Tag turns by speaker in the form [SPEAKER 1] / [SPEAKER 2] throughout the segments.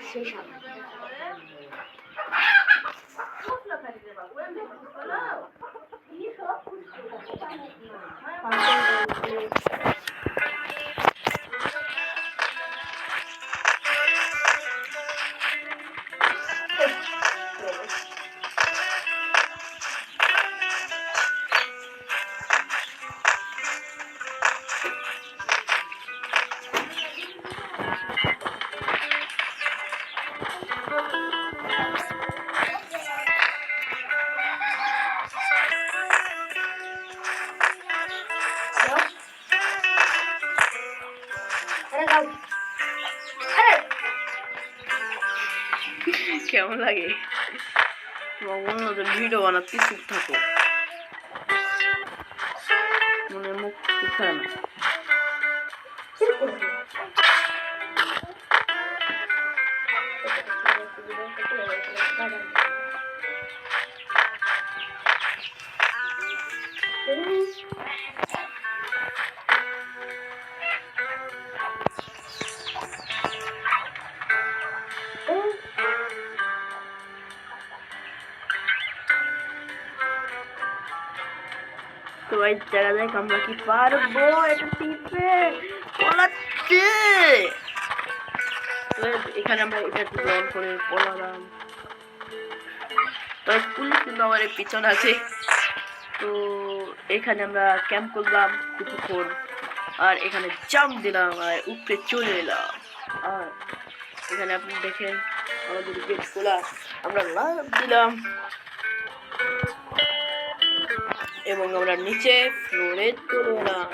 [SPEAKER 1] সেই সামনে
[SPEAKER 2] কেমন লাগে অন্যদের ভিডিও বানাতে চুপ থাকো মনে মুখ উঠায় না তো ভাই দেখা যাক আমরা কি পারবো এটা টিপে পলাতে এখানে আমরা এটা অন করে পলালাম তো পুলিশ কিন্তু আমাদের পিছনে আছে তো এখানে আমরা ক্যাম্প করলাম কিছুক্ষণ আর এখানে জাম্প দিলাম আর উপরে চলে এলাম আর এখানে আপনি দেখেন আমাদের গেট খোলা আমরা লাভ দিলাম এবং আমরা নিচে ফ্লোরে চলে এলাম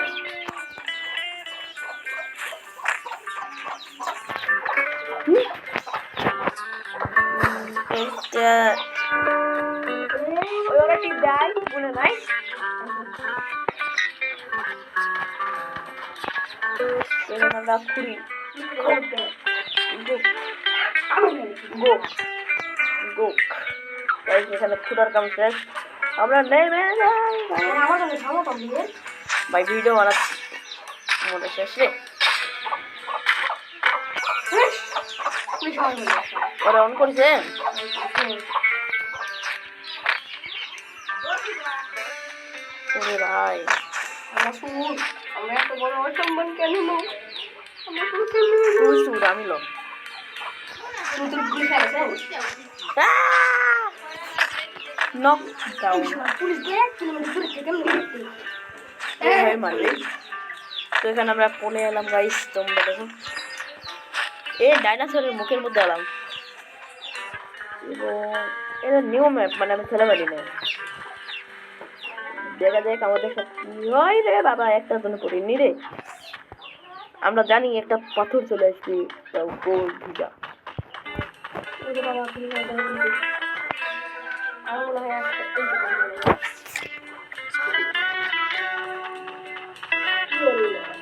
[SPEAKER 2] আমরা খুঁড়ি এখানে খুঁড়ার কাম শেষ আমরা নেমে যাই ভাই ভিডিও বানাচ্ছি মনে শেষ রে ওরা অন করেছেন ভাই
[SPEAKER 1] আমরা এত বড় অসম্মান কেন
[SPEAKER 2] আমি লোক তো এখানে আমরা পলে এলাম গাইস তোমরা দেখো এই ডাইনোসরের মুখের মধ্যে এলাম এবং এটা নিউ ম্যাপ মানে আমি খেলে পারি না দেখা যাক আমাদের সাথে কি হয় রে বাবা একটা জন্য পড়িনি রে আমরা জানি একটা পাথর চলে আসছি গোল ভিজা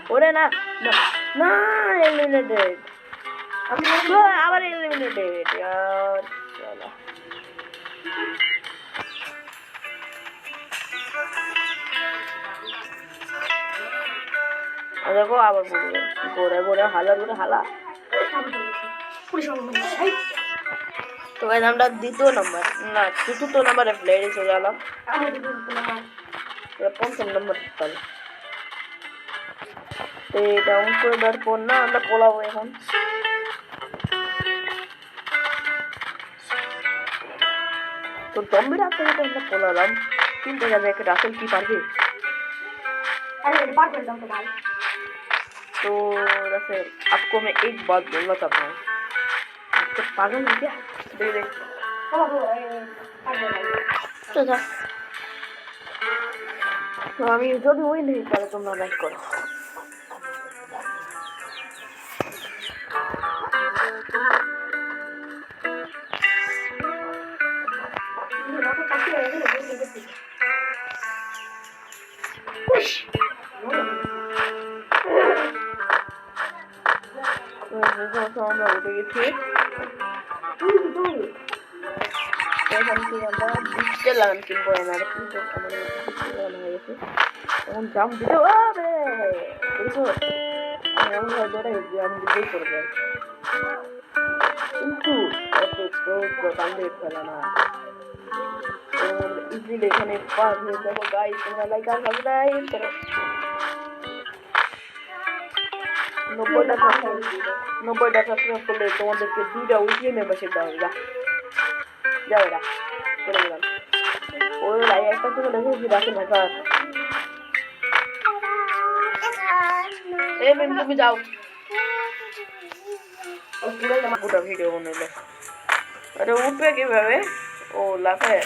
[SPEAKER 2] ওরে না না না এলিমিনেটেড আমি আবার এলিমিনেটেড यार চলো দেখো আবার বলবে গোড়ে গোড়ে হালা গোড়ে হালা তো গাইস আমরা দ্বিতীয় নাম্বার না চতুর্থ নাম্বারে প্লেয়ারে চলে এলাম পঞ্চম নম্বর পাবে তো এটা অন করে দেওয়ার পর না আমরা পলাবো এখন তো জম্বির হাত থেকে আমরা পলালাম কিন্তু দেখা যায় রাসেল কি পারবে तो वैसे आपको मैं एक बात बोलना चाहता हूँ आपको पागल है क्या देख देख तो আমি যদি ওই নেই তাহলে তোমরা লাইক করো আমরা উঠে গেছি ডিজিটাল লাগান কিনবো না কিন্তু আমাদের লাগানো হয়ে গেছে এখন জাম দিতে হবে এমন ভাবে দৌড়াই যে আমি দিতেই পড়ে যাই কিন্তু এত বান্ধে খেলা না ইজিলি এখানে পাস হয়ে যাবো গাইস তোমরা লাইক আর সাবস্ক্রাইব করো 90টা সাবস্ক্রাইব করলে তোমাদেরকে 2টা উইকলি মেম্বারশিপ দেওয়া হবে যাও এরা করে দিলাম ওই লাইক একটা তো লেখেছি রাখে না কার এই মেম তুমি যাও ও পুরো আমার পুরো ভিডিও বানাইলো আরে উঠবে কিভাবে ও লাফে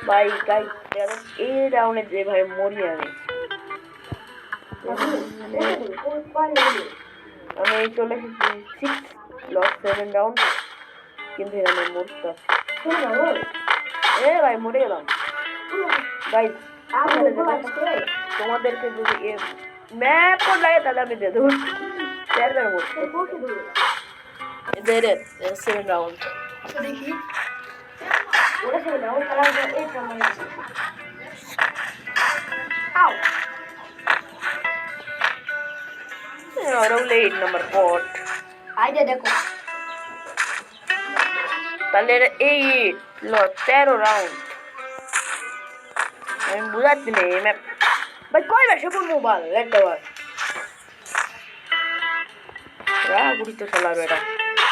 [SPEAKER 2] ভাই গাইস দেখো এই রাউন্ডে যে ভাই মরি আমি চলে এসেছি 6 লস 7 রাউন্ড কিন্তু আমি মরতে ভাই মরে গেলাম গাইস তোমাদেরকে যদি ম্যাপ কোড লাগে তাহলে আমি দিয়ে দেবো এদের 7 রাউন্ড
[SPEAKER 1] দেখি ওরা 7 রাউন্ড খেলা এই সময় আও
[SPEAKER 2] রাউন্ড 8 নাম্বার পট
[SPEAKER 1] আইডিয়া দেখো
[SPEAKER 2] তাহলে 8 লো 13 রাউন্ড আমি বুঝাচ্ছি না এই ম্যাপ ভাই কই বসে কোন মোবাইল একটা বার গুড়ি তো চালা বেটা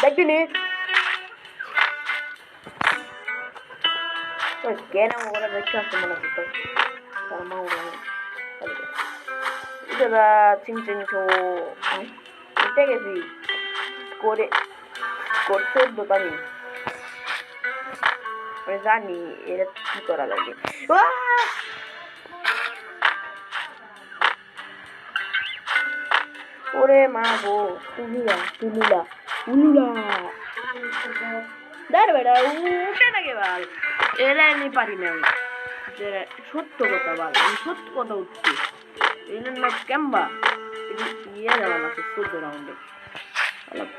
[SPEAKER 2] দেখবি নি কেন ওরা দেখতে আসতে মনে হতো তার মা ওরা এটা চিং চিং তো উঠে গেছি করে করতে দোকানি আমি জানি এটা কি করা লাগে ওরে মা গো তুলিলা দাঁড় বেড়া উঠে না কেবল এরা আমি পারি না আমি সত্য কথা বল আমি সত্য কথা উঠছি এর না ক্যাম্বা ইয়ে যাওয়া না 14 রাউন্ডে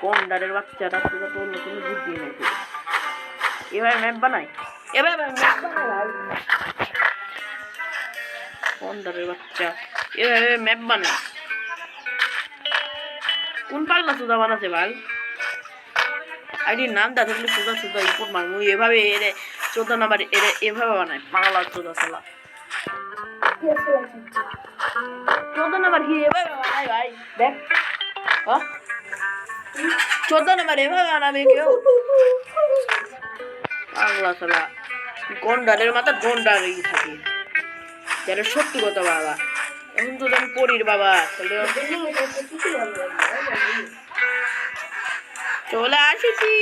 [SPEAKER 2] কন্ডারের বাচ্চাটা সেটা তো অন্য কোনো বুদ্ধি নেই এবার ম্যাপ বানাই কন্ডারের বাচ্চা এভাবে ম্যাপ বানায় কোন পাগলা সুদা বানাচ্ছে ভাই আইডির নাম দা থাকলে সুদা ইম্পোর্ট মারমু এভাবে এরে 14 নাম্বার এরে এভাবে বানায় পাগলা সুদা সালা 14 নাম্বার কি এভাবে বানায় ভাই দেখ হ্যাঁ 14 নাম্বার এভাবে বানাবে কেউ পাগলা সালা গন্ডারের মাথা গন্ডারই থাকে যারা সত্যি কথা বাবা এখন তো আমি পড়ির বাবা চলে আসেছি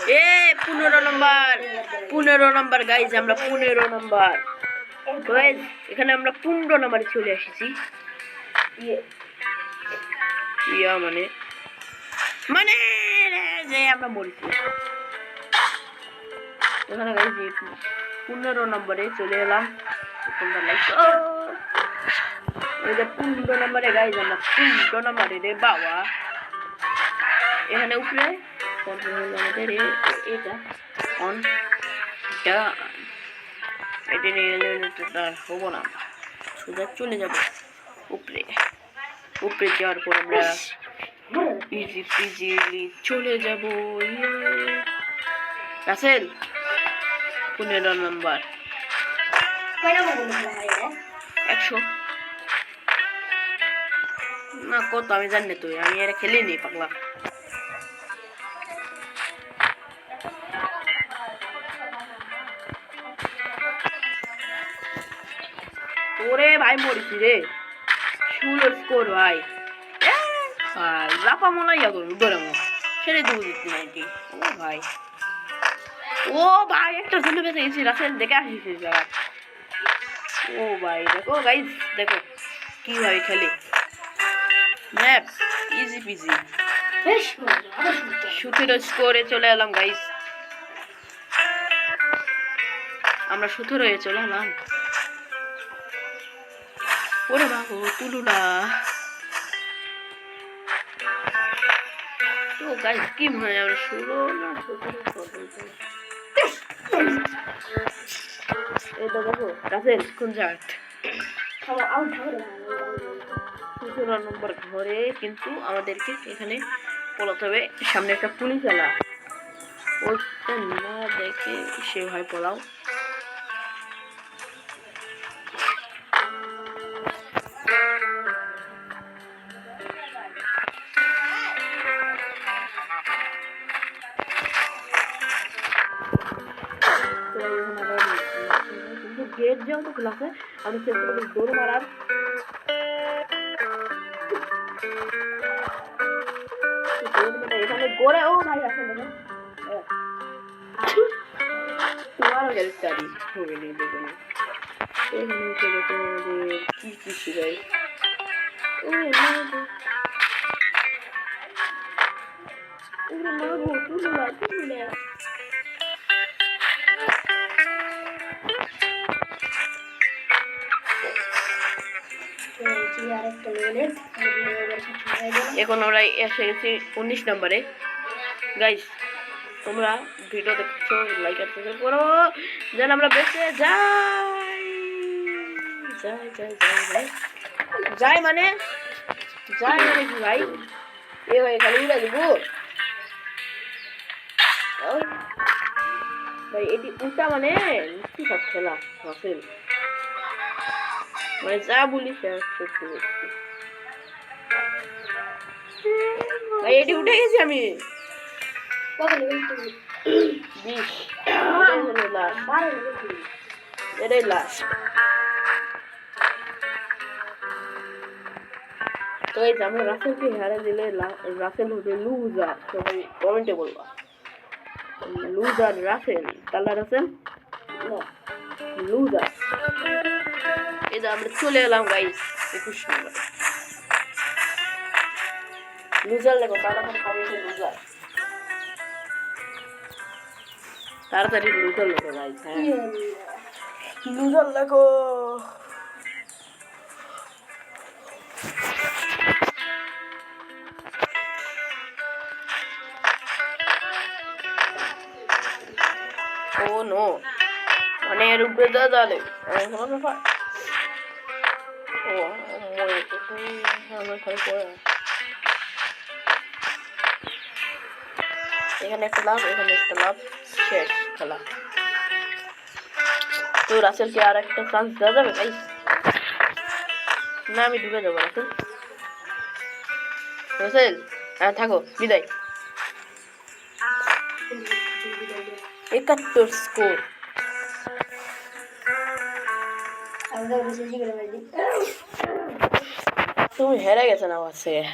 [SPEAKER 2] এ 15 নম্বর গাইজ আমরা 15 নম্বর এখানে আমরা 15 নম্বরে চলে এসেছি ইয়া মানে যে আমরা মরেছি এখানে গাইজ 15 নম্বরে চলে এলাম তোমরা লাইক ওই যে 15 নম্বরে গাইজ আমরা 15 নম্বরে রে বাবা এখানে উপরে তারপরে হলো আমাদের এটা অন এটা নিয়ে হবো না সোজা চলে যাব উপরে যাওয়ার পর আমরা ইজিলি চলে যাব রাসেল 15 নম্বর 100 না কত আমি জানি তুই আমি এরা খেলিনি পাগলা ওরে ভাই মরিছি রে 16 স্কোর ভাই লাফা মনে হয় দৌড়াবো সেরে দেবো দিচ্ছি নাইটি ও ভাই একটা জন্য বেঁচে গেছি রাসেল দেখে আসিস ও ভাই দেখো গাইস দেখো কিভাবে খেলে ম্যাপ ইজি পিজি 17 স্কোরে চলে এলাম গাইস আমরা 17 চলে এলাম ওরে বাবু তুলুলা তো গাইস কি মনে আমরা 16 না 17 এই তো দেখো রাসেল কোন জায়গা
[SPEAKER 1] খাবো আউট হবে না
[SPEAKER 2] 17 নম্বর ঘরে, কিন্তু আমাদেরকে এখানে পলাতে হবে। সামনে একটা পুলিশ এলা, ওটা না দেখে সে ভাই পলাও। কিন্তু গেট যেহেতু খোলা আছে, আমি চেষ্টা করবো দৌড় মারার। এখানে গড়ে ও ভাই আসেন দেখেন তোমারও গ্যারেজটারি হবে নেই দেখুন। এখানে উঠে দেখো আমাদের কি কি শিখাই। ও মাগো তুলে না তুলে না। এখন আমরা এসে গেছি 19 নম্বরে। গাইস তোমরা ভিডিও দেখছো, লাইক আর শেয়ার করো যেন আমরা বেঁচে যাই। যাই যাই যাই যাই যাই মানে যাই মানে কি ভাই? এ ভাই খালি উড়া দিব ভাই, এটি উল্টা মানে কি সব খেলা রাসেল, মানে যা বলি সত্যি বলছি ভাই। এটি উঠে গেছি আমি 20 এটাই লাস্ট। তো এই যে আমরা রাসেলকে হারে দিলে রাসেল হবে লুজার। সবাই কমেন্টে বলবা লুজার রাসেল, তাহলে রাসেল লুজার। এই যে আমরা চলে এলাম গাইস 21 নম্বর। লুজার লেখো তাড়াতাড়ি, লুজার তাড়াতাড়ি লুজার লেখো গাইস। হ্যাঁ লুজার লেখো। ও নো, মানে এর উপরে যা জালে ও মরে তো আমার খালি পড়ে। এখানে একটা লাভ, এখানে একটা লাভ, শেষ খেলা। তো রাসেলকে আর একটা চান্স দেওয়া যাবে গাইস? না আমি ঢুকে যাবো রাসেল। রাসেল হ্যাঁ থাকো, বিদায়। 71 স্কোর। তুমি হেরে গেছে না আমার থেকে।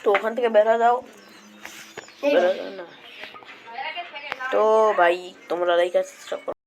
[SPEAKER 2] তো ওখান থেকে বেরো যাও, বেরো যাও না। তো ভাই তোমরা লাইক আর সাবস্ক্রাইব